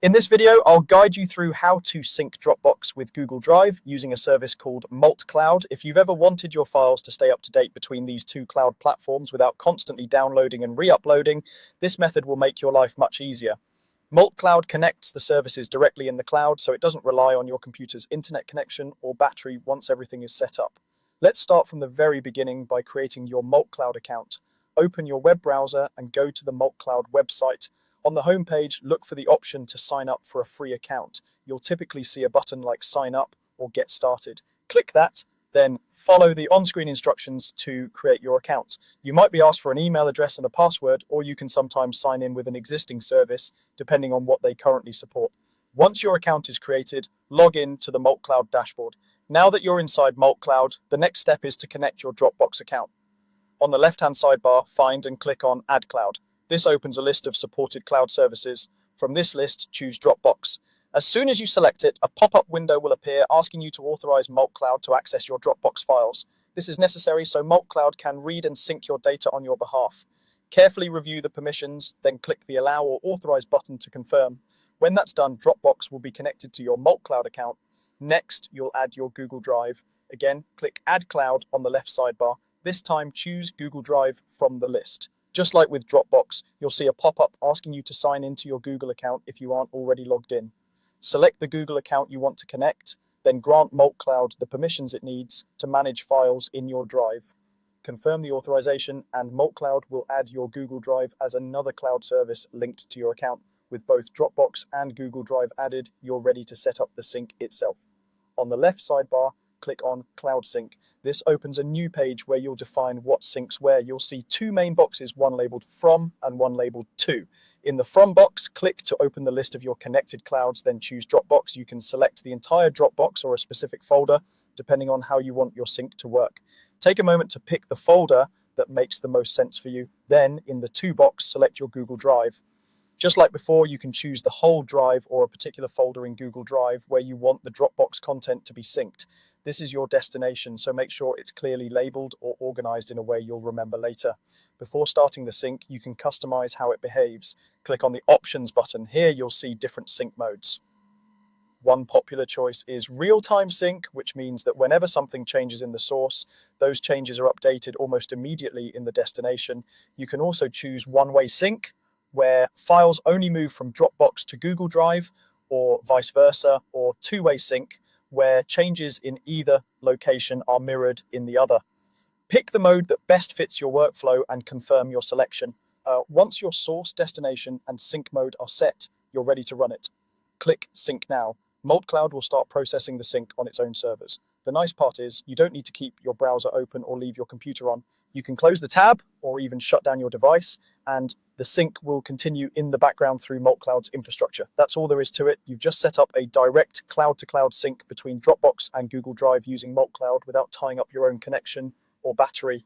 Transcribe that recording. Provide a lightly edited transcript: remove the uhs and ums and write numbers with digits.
In this video, I'll guide you through how to sync Dropbox with Google Drive using a service called multi-cloud. If you've ever wanted your files to stay up to date between these two cloud platforms without constantly downloading and re-uploading, this method will make your life much easier. Multi-cloud connects the services directly in the cloud, so it doesn't rely on your computer's internet connection or battery once everything is set up. Let's start from the very beginning by creating your multi-cloud account. Open your web browser and go to the multi-cloud website. On the homepage, look for the option to sign up for a free account. You'll typically see a button like Sign Up or Get Started. Click that, then follow the on-screen instructions to create your account. You might be asked for an email address and a password, or you can sometimes sign in with an existing service, depending on what they currently support. Once your account is created, log in to the multi-cloud dashboard. Now that you're inside multi-cloud, the next step is to connect your Dropbox account. On the left-hand sidebar, find and click on Add Cloud. This opens a list of supported cloud services. From this list, choose Dropbox. As soon as you select it, a pop-up window will appear asking you to authorize multi-cloud to access your Dropbox files. This is necessary so multi-cloud can read and sync your data on your behalf. Carefully review the permissions, then click the Allow or Authorize button to confirm. When that's done, Dropbox will be connected to your multi-cloud account. Next, you'll add your Google Drive. Again, click Add Cloud on the left sidebar. This time, choose Google Drive from the list. Just like with Dropbox, you'll see a pop-up asking you to sign into your Google account if you aren't already logged in. Select the Google account you want to connect, then grant multi-cloud the permissions it needs to manage files in your Drive. Confirm the authorization, and multi-cloud will add your Google Drive as another cloud service linked to your account. With both Dropbox and Google Drive added, you're ready to set up the sync itself. On the left sidebar, click on Cloud Sync. This opens a new page where you'll define what syncs where. You'll see two main boxes, one labeled From and one labeled To. In the From box, click to open the list of your connected clouds, then choose Dropbox. You can select the entire Dropbox or a specific folder, depending on how you want your sync to work. Take a moment to pick the folder that makes the most sense for you. Then, in the To box, select your Google Drive. Just like before, you can choose the whole drive or a particular folder in Google Drive where you want the Dropbox content to be synced. This is your destination, so make sure it's clearly labeled or organized in a way you'll remember later. Before starting the sync, you can customize how it behaves. Click on the Options button. Here you'll see different sync modes. One popular choice is real-time sync, which means that whenever something changes in the source, those changes are updated almost immediately in the destination. You can also choose one-way sync, where files only move from Dropbox to Google Drive, or vice versa, or two-way sync, where changes in either location are mirrored in the other. Pick the mode that best fits your workflow and confirm your selection. Once your source, destination, and sync mode are set, you're ready to run it. Click Sync Now. Multi-cloud will start processing the sync on its own servers. The nice part is you don't need to keep your browser open or leave your computer on. You can close the tab or even shut down your device, and the sync will continue in the background through multi-cloud's infrastructure. That's all there is to it. You've just set up a direct cloud-to-cloud sync between Dropbox and Google Drive using multi-cloud without tying up your own connection or battery